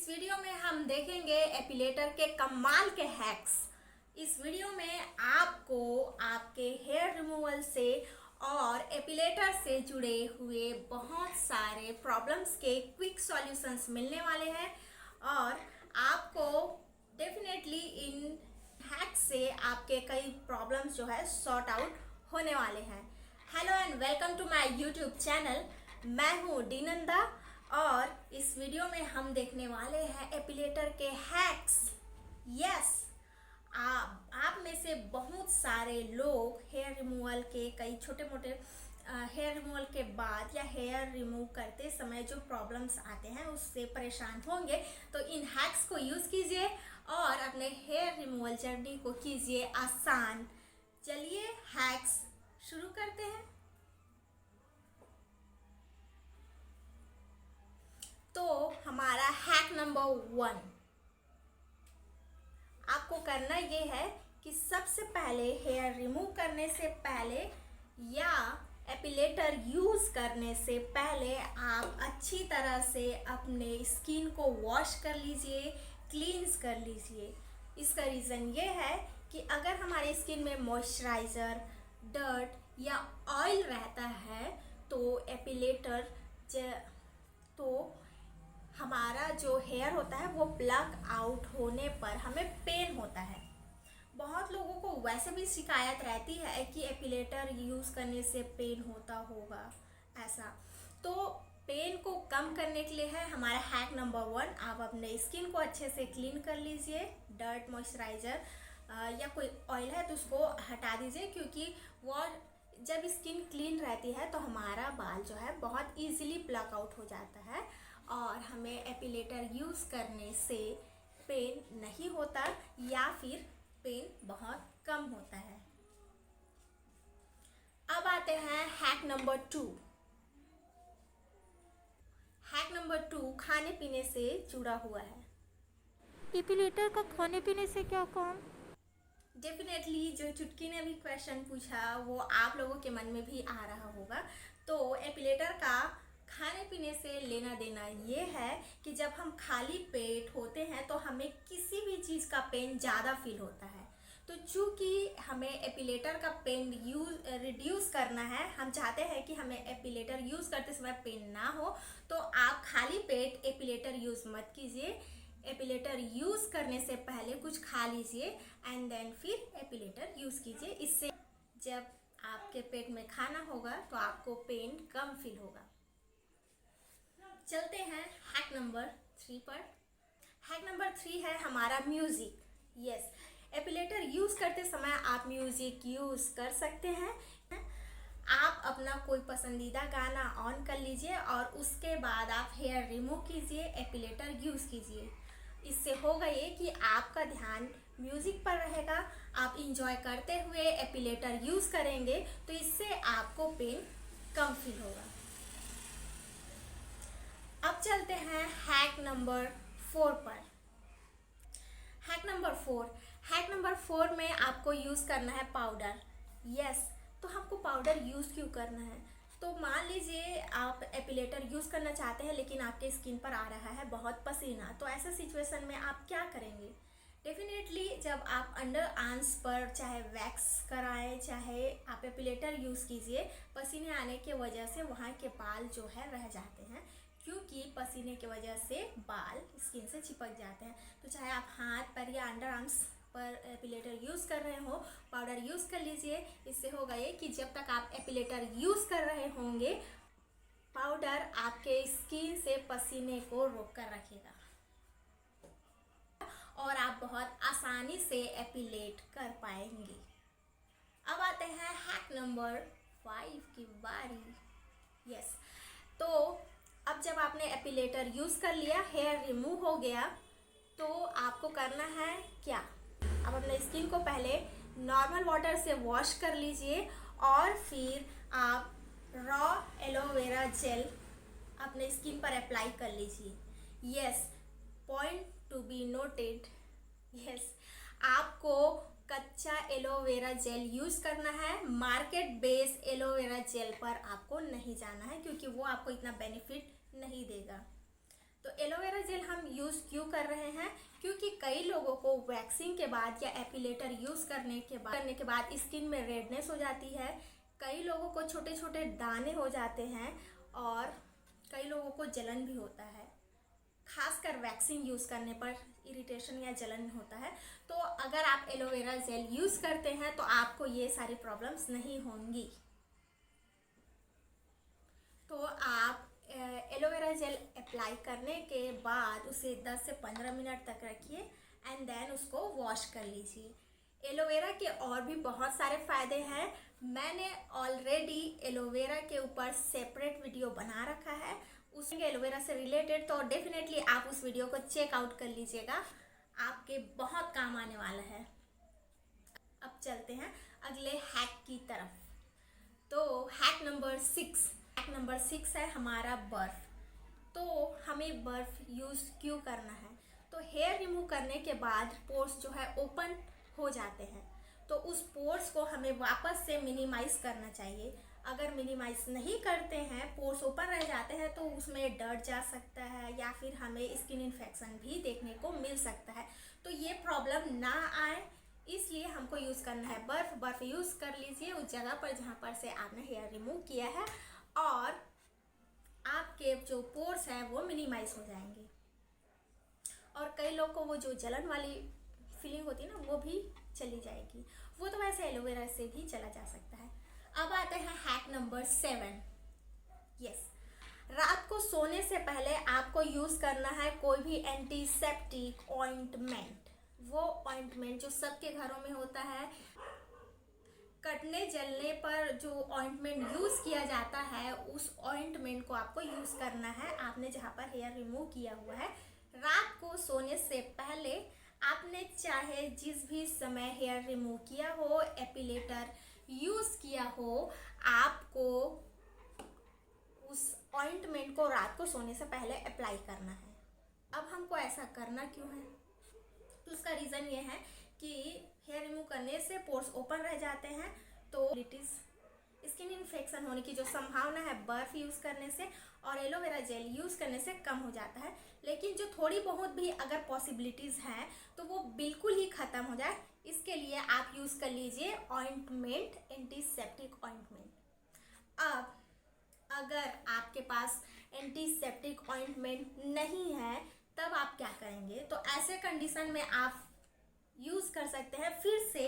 इस वीडियो में हम देखेंगे एपिलेटर के कमाल के हैक्स। इस वीडियो में आपको आपके हेयर रिमूवल से और एपिलेटर से जुड़े हुए बहुत सारे प्रॉब्लम्स के क्विक सॉल्यूशंस मिलने वाले हैं और आपको डेफिनेटली इन हैक्स से आपके कई प्रॉब्लम्स जो है सॉर्ट आउट होने वाले हैं। Hello and welcome to my YouTube channel. मैं हूँ डीनंदा और इस वीडियो में हम देखने वाले हैं एपिलेटर के हैक्स। यस, आप में से बहुत सारे लोग हेयर रिमूवल के कई छोटे मोटे हेयर रिमूवल के बाद या हेयर रिमूव करते समय जो प्रॉब्लम्स आते हैं उससे परेशान होंगे, तो इन हैक्स को यूज़ कीजिए और अपने हेयर रिमूवल जर्नी को कीजिए आसान। चलिए हैक्स शुरू करते हैं। तो हमारा हैक नंबर 1, आपको करना ये है कि सबसे पहले हेयर रिमूव करने से पहले या एपिलेटर यूज़ करने से पहले आप अच्छी तरह से अपने स्किन को वॉश कर लीजिए, क्लींस कर लीजिए। इसका रीज़न ये है कि अगर हमारी स्किन में मॉइस्चराइज़र, डर्ट या ऑयल रहता है तो एपिलेटर तो हमारा जो हेयर होता है वो प्लग आउट होने पर हमें पेन होता है। बहुत लोगों को वैसे भी शिकायत रहती है कि एपिलेटर यूज़ करने से पेन होता होगा ऐसा। तो पेन को कम करने के लिए है हमारा हैक नंबर 1, आप अपने स्किन को अच्छे से क्लीन कर लीजिए। डर्ट, मॉइस्चराइज़र या कोई ऑयल है तो उसको हटा दीजिए, क्योंकि वो जब स्किन क्लीन रहती है तो हमारा बाल जो है बहुत इजीली प्लग आउट हो जाता है और हमें एपिलेटर यूज़ करने से पेन नहीं होता या फिर पेन बहुत कम होता है। अब आते हैं हैक नंबर 2। हैक नंबर 2 खाने पीने से जुड़ा हुआ है। एपिलेटर का खाने पीने से क्या काम? डेफिनेटली जो चुटकी ने भी क्वेश्चन पूछा वो आप लोगों के मन में भी आ रहा होगा। तो एपिलेटर का खाने पीने से लेना देना ये है कि जब हम खाली पेट होते हैं तो हमें किसी भी चीज़ का पेन ज़्यादा फील होता है। तो चूँकि हमें एपिलेटर का पेन रिड्यूस करना है, हम चाहते हैं कि हमें एपिलेटर यूज़ करते समय पेन ना हो, तो आप खाली पेट एपिलेटर यूज़ मत कीजिए। एपिलेटर यूज़ करने से पहले कुछ खा लीजिए एंड देन फिर एपिलेटर यूज़ कीजिए। इससे जब आपके पेट में खाना होगा तो आपको पेन कम फील होगा। चलते हैं हैक नंबर 3 पर। हैक नंबर 3 है हमारा म्यूज़िक। यस, एपिलेटर यूज़ करते समय आप म्यूज़िक यूज़ कर सकते हैं। आप अपना कोई पसंदीदा गाना ऑन कर लीजिए और उसके बाद आप हेयर रिमूव कीजिए, एपिलेटर यूज़ कीजिए। इससे होगा ये कि आपका ध्यान म्यूज़िक पर रहेगा, आप इंजॉय करते हुए एपिलेटर यूज़ करेंगे तो इससे आपको पेन कम फील होगा। अब चलते हैं हैक नंबर 4 पर। हैक नंबर 4 में आपको यूज़ करना है पाउडर। यस, तो हमको पाउडर यूज़ क्यों करना है? तो मान लीजिए आप एपिलेटर यूज़ करना चाहते हैं लेकिन आपके स्किन पर आ रहा है बहुत पसीना, तो ऐसा सिचुएशन में आप क्या करेंगे? डेफिनेटली जब आप अंडर आर्म्स पर चाहे वैक्स कराएं चाहे आप एपिलेटर यूज़ कीजिए, पसीने आने के वजह से वहाँ के बाल जो है रह जाते हैं, क्योंकि पसीने की वजह से बाल स्किन से चिपक जाते हैं। तो चाहे आप हाथ पर या अंडर आर्म्स पर एपिलेटर यूज़ कर रहे हो, पाउडर यूज़ कर लीजिए। इससे होगा ये कि जब तक आप एपिलेटर यूज़ कर रहे होंगे, पाउडर आपके स्किन से पसीने को रोक कर रखेगा और आप बहुत आसानी से एपिलेट कर पाएंगे। अब आते हैं हैक नंबर 5 की बारी। यस, तो अब जब आपने एपिलेटर यूज़ कर लिया, हेयर रिमूव हो गया, तो आपको करना है क्या? आप अपने स्किन को पहले नॉर्मल वाटर से वॉश कर लीजिए और फिर आप रॉ एलोवेरा जेल अपने स्किन पर अप्लाई कर लीजिए। Yes, point to be noted. Yes, आपको कच्चा एलोवेरा जेल यूज़ करना है, मार्केट बेस एलोवेरा जेल पर आपको नहीं जाना है, क्योंकि वो आपको इतना बेनिफिट नहीं देगा। तो एलोवेरा जेल हम यूज़ क्यों कर रहे हैं? क्योंकि कई लोगों को वैक्सिंग के बाद या एपिलेटर यूज़ करने के बाद स्किन में रेडनेस हो जाती है, कई लोगों को छोटे छोटे दाने हो जाते हैं और कई लोगों को जलन भी होता है। खासकर वैक्सिंग यूज़ करने पर इरिटेशन या जलन होता है। तो अगर आप एलोवेरा जेल यूज़ करते हैं तो आपको ये सारी प्रॉब्लम्स नहीं होंगी। तो आप एलोवेरा जेल अप्लाई करने के बाद उसे 10 से 15 मिनट तक रखिए एंड देन उसको वॉश कर लीजिए। एलोवेरा के और भी बहुत सारे फ़ायदे हैं। मैंने ऑलरेडी एलोवेरा के ऊपर सेपरेट वीडियो बना रखा है उसमें एलोवेरा से रिलेटेड, तो डेफिनेटली आप उस वीडियो को चेक आउट कर लीजिएगा, आपके बहुत काम आने वाला है। अब चलते हैं अगले हैक की तरफ। तो हैक नंबर 6 है हमारा बर्फ़। तो हमें बर्फ़ यूज़ क्यों करना है? तो हेयर रिमूव करने के बाद पोर्स जो है ओपन हो जाते हैं, तो उस पोर्स को हमें वापस से मिनिमाइज़ करना चाहिए। अगर मिनिमाइज़ नहीं करते हैं, पोर्स ओपन रह जाते हैं, तो उसमें डर्ट जा सकता है या फिर हमें स्किन इन्फेक्शन भी देखने को मिल सकता है। तो ये प्रॉब्लम ना आए इसलिए हमको यूज़ करना है बर्फ़ यूज़ कर लीजिए उस जगह पर जहाँ पर से आपने हेयर रिमूव किया है और आपके जो पोर्स हैं वो मिनिमाइज हो जाएंगे। और कई लोग को वो जो जलन वाली फीलिंग होती है ना, वो भी चली जाएगी। वो तो वैसे एलोवेरा से भी चला जा सकता है। अब आते हैं हैक नंबर 7। यस, रात को सोने से पहले आपको यूज़ करना है कोई भी एंटीसेप्टिक ऑइंटमेंट। वो ऑइंटमेंट जो सबके घरों में होता है, कटने जलने पर जो ऑइंटमेंट यूज़ किया जाता है, उस ऑइंटमेंट को आपको यूज़ करना है आपने जहाँ पर हेयर रिमूव किया हुआ है। रात को सोने से पहले आपने चाहे जिस भी समय हेयर रिमूव किया हो, एपिलेटर यूज़ किया हो, आपको उस ऑइंटमेंट को रात को सोने से पहले अप्लाई करना है। अब हमको ऐसा करना क्यों है? तो उसका रीज़न ये है कि हेयर रिमूव करने से पोर्स ओपन रह जाते हैं, तो स्किन इन्फेक्शन होने की जो संभावना है बर्फ़ यूज़ करने से और एलोवेरा जेल यूज़ करने से कम हो जाता है। लेकिन जो थोड़ी बहुत भी अगर पॉसिबिलिटीज़ हैं तो वो बिल्कुल ही ख़त्म हो जाए, इसके लिए आप यूज़ कर लीजिए ऑइंटमेंट, एंटीसेप्टिक ऑइंटमेंट। अब अगर आपके पास एंटीसेप्टिक ऑइंटमेंट नहीं है तब आप क्या करेंगे? तो ऐसे कंडीशन में आप यूज़ कर सकते हैं फिर से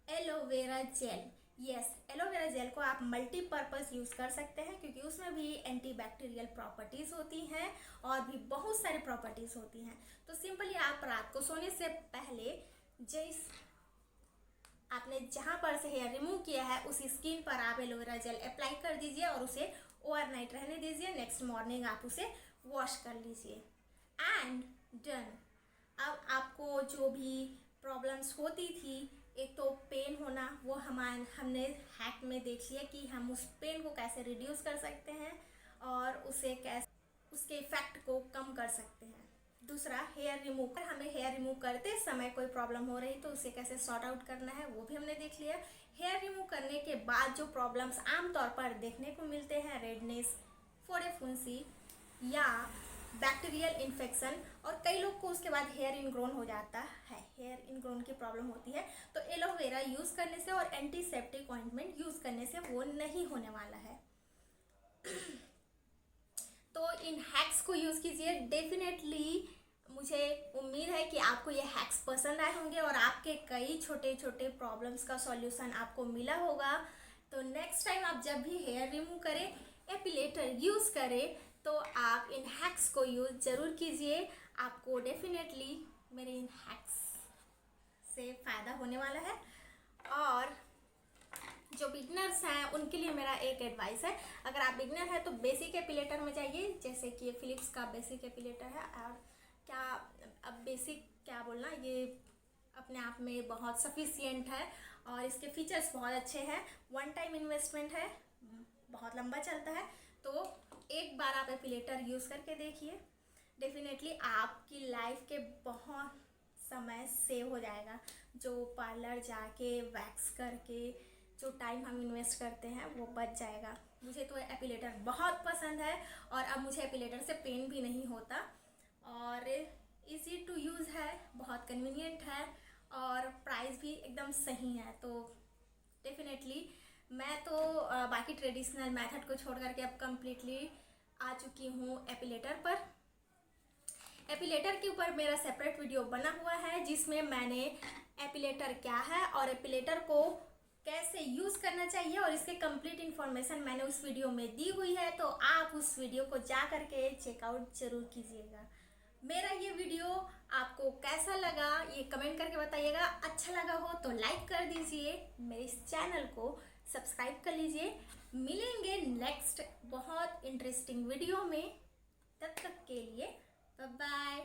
aloe vera gel. Yes, aloe vera gel को आप मल्टीपर्पज़ यूज़ कर सकते हैं क्योंकि उसमें भी एंटीबैक्टीरियल प्रॉपर्टीज़ होती हैं और भी बहुत सारी प्रॉपर्टीज़ होती हैं। तो सिंपली आप रात को सोने से पहले आपने जहाँ पर से हेयर रिमूव किया है उस स्किन पर आप एलोवेरा जेल अप्लाई कर दीजिए और उसे ओवरनाइट रहने दीजिए। नेक्स्ट मॉर्निंग आप उसे वॉश कर लीजिए एंड डन। अब आपको जो भी प्रॉब्लम्स होती थी, एक तो पेन होना, वो हमने हैक में देख लिया कि हम उस पेन को कैसे रिड्यूस कर सकते हैं और उसे कैसे उसके इफ़ेक्ट को कम कर सकते हैं। दूसरा, हेयर रिमूव, हमें हेयर रिमूव करते समय कोई प्रॉब्लम हो रही तो उसे कैसे सॉर्ट आउट करना है वो भी हमने देख लिया। हेयर रिमूव करने के बाद जो प्रॉब्लम्स आमतौर पर देखने को मिलते हैं, रेडनेस, फोड़े फुंसी या बैक्टीरियल इन्फेक्शन, और कई लोग को उसके बाद हेयर इनग्रोन हो जाता है, हेयर इनग्रोन की प्रॉब्लम होती है, तो एलोवेरा यूज़ करने से और एंटीसेप्टिक ऑइंटमेंट यूज़ करने से वो नहीं होने वाला है। तो इन हैक्स को यूज़ कीजिए। डेफिनेटली मुझे उम्मीद है कि आपको ये हैक्स पसंद आए होंगे और आपके कई छोटे छोटे प्रॉब्लम्स का सॉल्यूशन आपको मिला होगा। तो नेक्स्ट टाइम आप जब भी हेयर रिमूव करें, एपिलेटर यूज़ करें, तो आप इन हैक्स को यूज़ ज़रूर कीजिए। आपको डेफिनेटली मेरे इन हैक्स से फ़ायदा होने वाला है। और जो बिगनर्स हैं उनके लिए मेरा एक एडवाइस है, अगर आप बिगनर हैं तो बेसिक एपिलेटर में जाइए, जैसे कि ये फिलिप्स का बेसिक एपिलेटर है। और क्या, अब बेसिक क्या बोलना, ये अपने आप में बहुत सफिशिएंट है और इसके फीचर्स बहुत अच्छे हैं। वन टाइम इन्वेस्टमेंट है, बहुत लंबा चलता है। तो एक बार आप एपिलेटर यूज़ करके देखिए, डेफिनेटली आपकी लाइफ के बहुत समय सेव हो जाएगा। जो पार्लर जाके वैक्स करके जो टाइम हम इन्वेस्ट करते हैं वो बच जाएगा। मुझे तो एपिलेटर बहुत पसंद है और अब मुझे एपिलेटर से पेन भी नहीं होता। और इजी टू यूज़ है, बहुत कन्वीनियंट है और प्राइस भी एकदम सही है। तो डेफिनेटली मैं तो बाकी ट्रेडिशनल मेथड को छोड़ करके अब कम्प्लीटली आ चुकी हूँ एपिलेटर पर। एपिलेटर के ऊपर मेरा सेपरेट वीडियो बना हुआ है जिसमें मैंने एपिलेटर क्या है और एपिलेटर को कैसे यूज़ करना चाहिए और इसके कंप्लीट इन्फॉर्मेशन मैंने उस वीडियो में दी हुई है। तो आप उस वीडियो को जा करके चेकआउट ज़रूर कीजिएगा। मेरा ये वीडियो आपको कैसा लगा ये कमेंट करके बताइएगा। अच्छा लगा हो तो लाइक कर दीजिए, मेरे इस चैनल को सब्सक्राइब कर लीजिए। मिलेंगे नेक्स्ट बहुत इंटरेस्टिंग वीडियो में, तब तक के लिए बाय बाय।